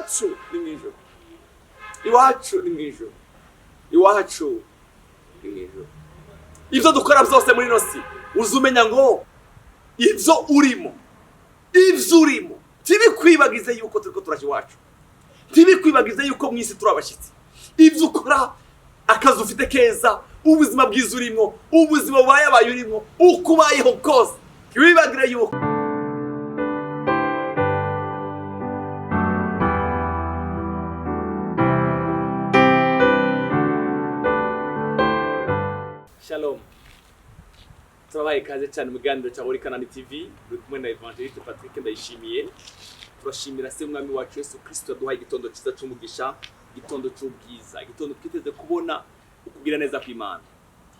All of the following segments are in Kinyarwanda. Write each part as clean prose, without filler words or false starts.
iwacu ni mwijuru, iwacu ni mwijuru, iwacu ni mwijuru. Ibyo dukora byose muri nosi uzumenya ngo ibyo urimo tibikwibagize yuko turiko turaje iwacu, tibikwibagize yuko mwisi turabashitsi. Ibyo ukora, akazi ufite keza, ubuzima bwiza urimo, ubuzima bubaye urimo, ukubayeho kose wibagire yuko Shalom. Turabaye kaze cyane mu gandiro cya Holy Canaan TV, uri kumwe na Evangeliste Patrick Ndayishimiye. Turashimira se mwami wacu Yesu Kristo duhaye igitondo cyiza cy'umugisha, igitondo cy'ubwiza, igitondo twiteze kubona ukugira neza kw'Imana.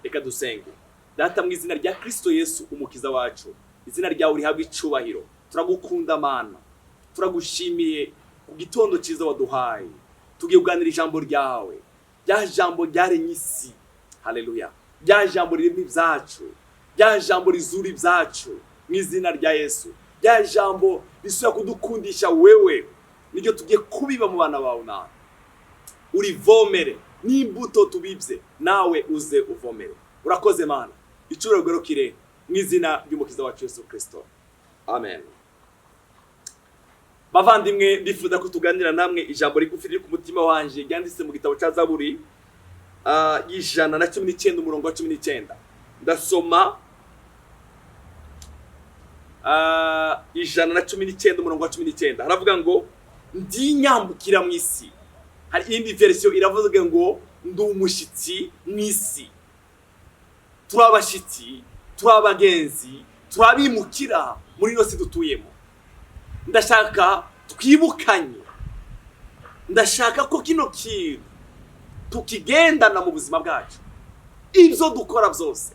Reka dusenge. Data mu izina rya Kristo Yesu umukiza wacu, izina ryawe rihabwa icubahiro. Turagukunda Mana, turagushimiye ku gitondo cyiza waduhaye. Tugiye kuganira ijambo ryawe, rya jambo ryarenye isi. Haleluya. Rya jambo ririmo ibyacu, rya jambo rizuri ibyacu mu izina rya Yesu, rya jambo risubira kudukundisha wewe, niryo tugiye kubiba mu bana bawe. Nawe urivomere n'imbuto tubibye, nawe uze uvomere. Urakoze Mana, icuro rwerokire mu izina ry'umukiza wacu Yesu Kristo, amen. Bavandimwe, bifuza ko tuganira namwe ijambo rigufi riri ku mutima wanje, ryanditse mu gitabo cya Zaburi y'ijana na 19 umurongo wa 19. Ndasoma ijana na 19 umurongo wa 19. Haravuga ngo ndi nyambukira mu isi. Hari indi version iravuga ngo ndi umushitsi mu isi. Turabashitsi, turabagenzi, turabimukira muri yose dutuyemo. Ndashaka twibukanye, ndashaka ko kino kintu tukigendana mu buzima bwacu. Ibyo dukora byose,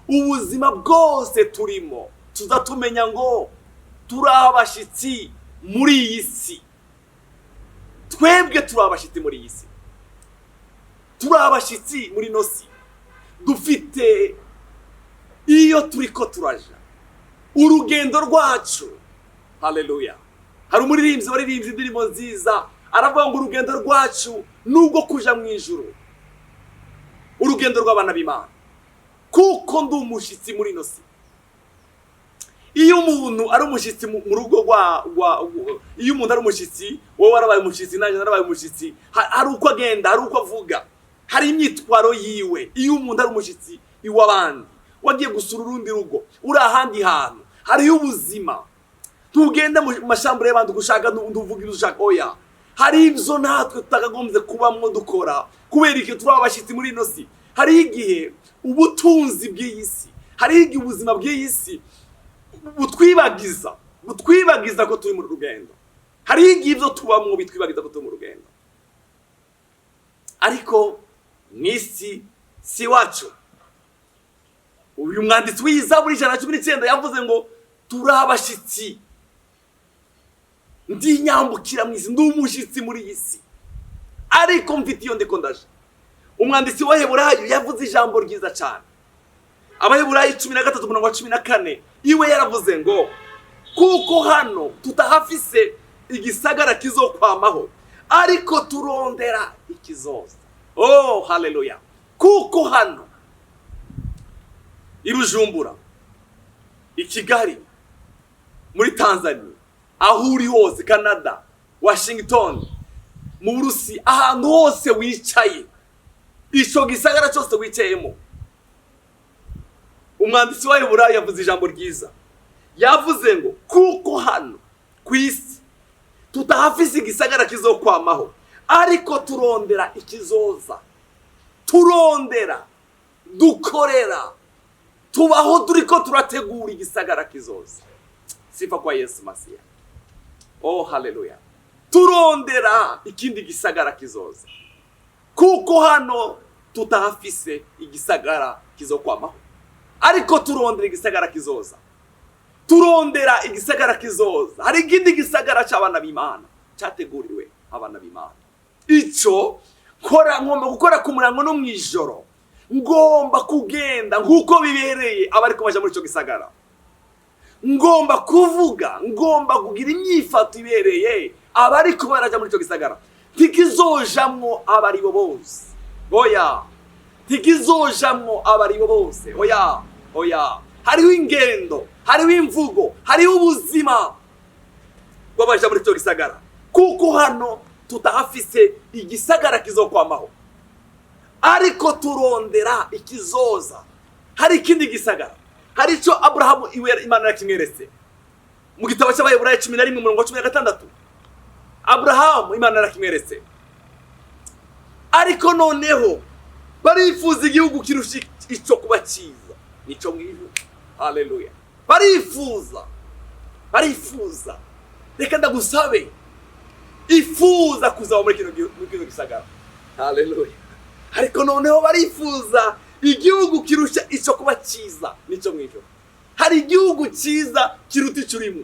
ubuzima bwose turimo, tuzatumenya ngo turabashitsi muri iyi si. Twebwe turabashitsi muri iyi si, turabashitsi muri nosi. Dufite iyo turiko turaja urugendo rwacu. Haleluya. Hari umuririmbyi waririmbye indirimbo nziza, aravuga ngo urugendo rwacu nubwo kuja mu ijuru, urugendo rw'abana b'Imana, kuko ndi umushitsi muri nosi. Iyo umuntu ari umushitsi mu rugo iyo umuntu ari umushitsi, wowe warabaye umushitsi, nanjye narabaye umushitsi, hari uko agenda, hari uko avuga, hari imyitwaro yiwe. Iyo umuntu ari umushitsi iw'abandi, wagiye gusura urundi rugo, uri ahandi hantu, hariyo ubuzima. Tugenda mu mashambure y'abandi gushaka nduvuga ibyo ushaka, oya. Hari ibyo natwe tutakagombye kubamwo dukora, kubera iki turabashitsi muri nosi. Hari igihe ubutunzi bw'iyi si, hari igihe ubuzima bw'iyi si butwibagiza ko turi mu rugendo. Hari igihe ibyo tubamwo bitwibagiza ko turi mu rugendo. Ariko mwisi si wacu. Uyu mwanditsi w'Izaburi 119 yavuze ngo turabashitsi, ndi nyambukira mu isi, ndi umushitsi muri iyi si, ariko mfite iyo ndiko ndaje. Umwanditsi wa Heburayo yavuze ijambo ryiza cyane. Abaheburayo 13 umurongo wa 14, iwe yaravuze ngo kuko hano tutahafise igisagara kizokwamaho, ariko turondera ikizoza. Oh, haleluya. Kuko hano i Bujumbura, i Kigali, muri Tanzania, aho uri hose, Canada, Washington, mu Burusi, ahantu hose wicaye, ico gisagara cyose wicayemo, umwanditsi wa Heburayo yavuze ijambo ryiza. Yavuze ngo kuko hano ku isi tutahafise igisagara kizokwamaho, ariko turondera ikizoza. Turondera, dukorera, tubaho turiko turategura igisagara kizoza. Sifa kwa Yesu Masiya. Oh, haleluya. Turondera ikindi gisagara kizoza, kuko hano tutahafise igisagara kizokwamaho, ariko turondera igisagara kizoza. Turondera igisagara kizoza. Hari ikindi gisagara cy'abana b'Imana cyateguriwe abana b'Imana. Ico ngomba gukora ku murango no mwijoro, ngomba kugenda nkuko bibereye abariko baje muri ico gisagara. Ngomba kuvuga, ngomba kugira imyifato ibereye abariko baraja muri ico gisagara ntikizojamwo abari bo bose. Oya, ntikizojamwo abari bo bose. Oya, oya, hariho ingendo, hariho imvugo, hariho ubuzima bw'abaja muri ico gisagara, kuko hano tutahafise igisagara kizokwamaho, ariko turondera ikizoza. Hari ikindi gisagara, hari ico Aburahamu iwe Imana yakimweretse mu gitabo cy'Abaheburayo 11:16. Aburahamu Imana yakimweretse, ariko noneho barifuza igihugu kirusha ico kuba cyiza, nico mwijuru. Haleluya. Barifuza. Reka ndagusabe, ifuza kuzaba muri kino gisagara. Haleluya. Ariko noneho barifuza igihugu kirusha ico kuba cyiza, nico mwijuru. Hari igihugu cyiza kiruta ico urimo,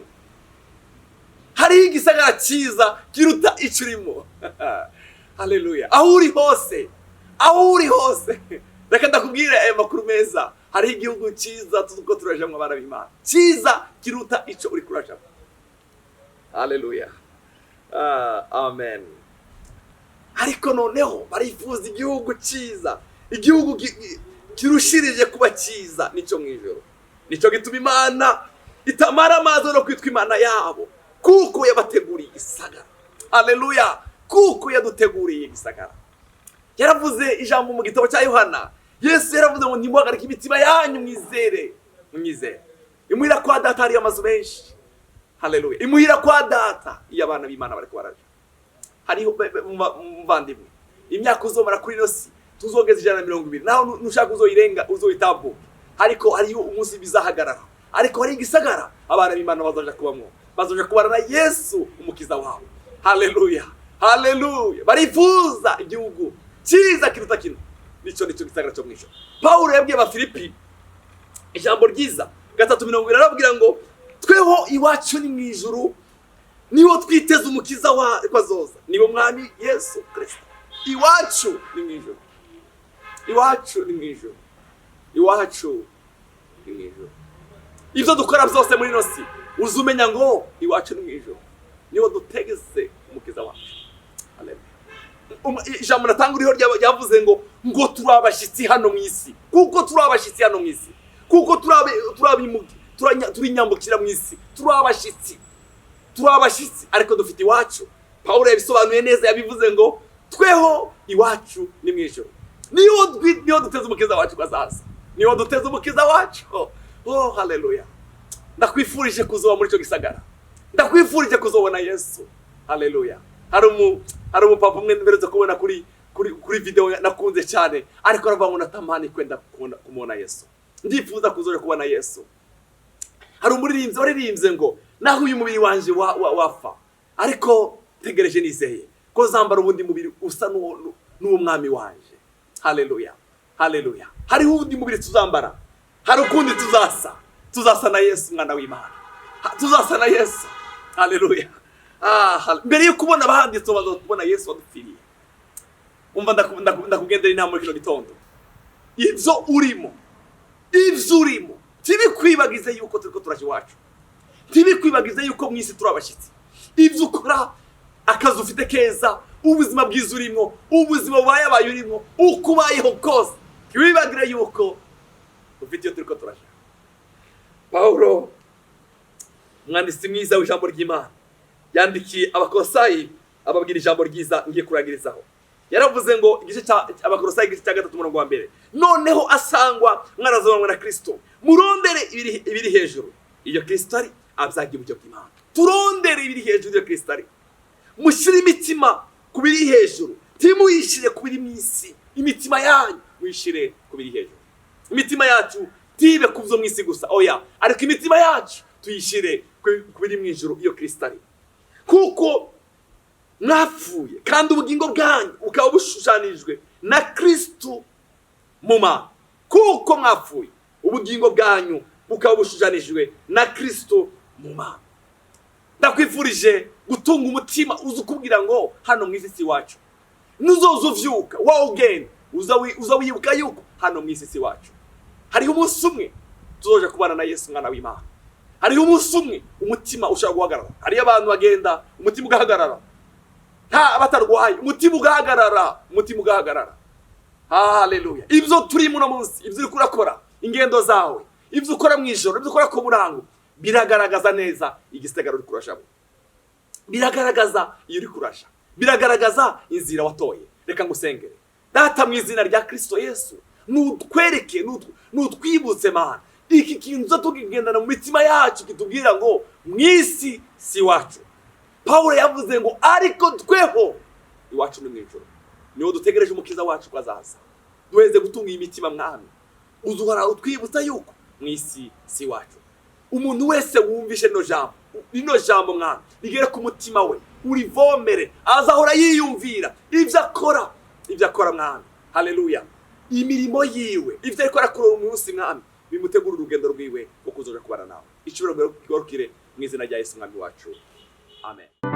hari igisagara cyiza kiruta ico urimo. Haleluya. Aho uri hose, reka ndakubwira aya makuru meza. Hari igihugu cyiza tuko turajamwe abana b'Imana, cyiza kiruta ico uri kurajamwe. Haleluya. Amen. Ariko noneho barifuza igihugu cyiza, igihugu kirushirije kuba cyiza, nico mwijuru. Nico gituma Imana itamara amazi no kwitwa Imana yabo, kuko yabateguriye igisagara. Haleluya. Kuko yaduteguriye igisagara. Yaravuze ijambo mu gitabo cya Yohana, Yesu yaravuze ngo nimuhagarike imitima yanyu mwizere. Imuhira kwa data hari amazu menshi. Haleluya. Imuhira kwa data iyo abana b'Imana bariko baraje. Hariho muvandimwe, imyaka uzomara kuri nosi tuzogeza 120, naho nushaka uzoyirenga uzoyitambuka, ariko hariho umunsi bizahagarara. Ariko hari igisagara abana b'Imana bazoja kubamwo, bazoja kubana na Yesu umukiza wabo. Haleluya. Haleluya. Barifuza igihugu cyiza kiruta kino, nico gisagara cyo mwisho. Paulo yabwiye Abafilipi ijambo ryiza 3:20, arababwira ngo tweho iwacu ni mwijuru, niwo twiteze umukiza wa kwazoza, niwo mwami Yesu Kristo. Iwacu ni mwijuru, iwacu ni mwijuru, iwacu ni mwijuru. Ibyo dukora byose muri nosi uzumenya ngo iwacu ni mwijuru, niwo dutegeze umukiza wacu. Haleluya. Ijambo natanguriho ryavuze ngo turabashitsi hano mu isi, kuko turabashitsi hano mu isi, kuko turi nyambukira mu isi, turabashitsi, ariko dufite iwacu. Paulo yabisobanuye neza, yabivuze ngo tweho iwacu ni mwijuru, niyo duteze umukiza wacu kwazaza, niyo duteze umukiza wacu. Oh, haleluya. Ndakwifurije kuzoba muri cyo gisagara, ndakwifurije kuzobona Yesu. Haleluya. Hari umupapa umwe mberetse kubona kuri video nakunze cyane, ariko aravuga ngo natamani kwenda kumubona Yesu, ndifuza kuzoja kubona Yesu. Hari umuririmbyi waririmbye ngo naho uyu mubiri wanje wafa, ariko tegereje nizeye ko zambara ubundi mubiri usa n'uwo mwami wanje. Haleluya. Haleluya. Hari ubundi mubiri tuzambara, hari ukundi tuzasa na Yesu mwana w'Imana, tuzasa na Yesu. Haleluya. Mbere yo kubona abandi tubazo kubona Yesu wadupfiriye. Umva ndakugendera inama muri kino gitondo, ibyo urimo tibikwibagize yuko turiko turaje iwacu, tibikwibagize yuko mwisi turabashitsi. Ibyo ukora, akazi ufite keza, ubuzima bwiza urimo, ubuzima bubaye urimo, ukubayeho kose, twibagire yuko ufite iyo turiko turaje. Paulo mwanditsi mwiza w'ijambo ry'Imana yandikiye Abakolosayi ababwira ijambo ryiza ngiye kurangirizaho. Yaravuze ngo igice cya Abakolosayi igice cya 3:1, noneho asangwa mwarazabanywe na Kristo, murondere ibiri hejuru iyo Kristo ari, abyagiye uburyo bw'Imana. Turondere ibiri hejuru iyo Kristo ari, mushyire imitima ku biri hejuru, timuyishire ku biri mwisi. Imitima yanyu muyishire ku biri hejuru. Imitima yacu tibe kuvyo mwisi gusa, oya, ariko imitima yacu tuyishire ku biri mwijuru iyo Kristo ari. Kuko mwapfuye kandi ubugingo bwanyu bukaba bushushanijwe na Kristo mu Mana. Kuko mwapfuye ubugingo bwanyu bukaba bushushanijwe na Kristo mu Mana. Ndakwifurije gutunga umutima uzi kubwira ngo hano mwisi si wacu, nuzozo vyuka wa again uza wibuka yuko hano mwisi si wacu. Hariho umunsi umwe tuzoja kubana na Yesu mwana w'Imana. hariyo umunsi umwe umutima ushaka guhagarara, hariyo abantu bagenda umutima ugahagarara, nta batarwaye umutima ugahagarara. Haleluya. Ibyo turi muno munsi, ibyo uri kurakora, ingendo zawe, ibyo ukora mu ijoro, ibyo ukora ku murango, biragaragaza neza igisagara uri kurashamo, biragaragaza iyo uri kurasha, biragaragaza inzira watoye. Reka ngusengere. Data, mu izina rya Kristo Yesu, nutwereke, nutwibutse Mana iki kintu tukigendana mu mitima yacu kitubwira ngo mwisi si wacu. Paulo yavuze ngo ariko tweho iwacu ni mwijoro, niho dutegereje umukiza wacu ko azaza. Duheze gutunga imitima Mwami, uzuhora utwibutsa yuko mwisi si wacu. Umuntu wese wumvishe rino jambo Mwami rigere ku mutima we, urivomere, azahora yiyumvira ibyo akora Mwami. Haleluya. Imirimo yiwe, ibyo ariko arakora umunsi Mwami, bimutegura urugendo rwiwe rwo kuzoja kubana nawe. Icubiro kigarukire mu izina rya Yesu Mwami wacu. Amen.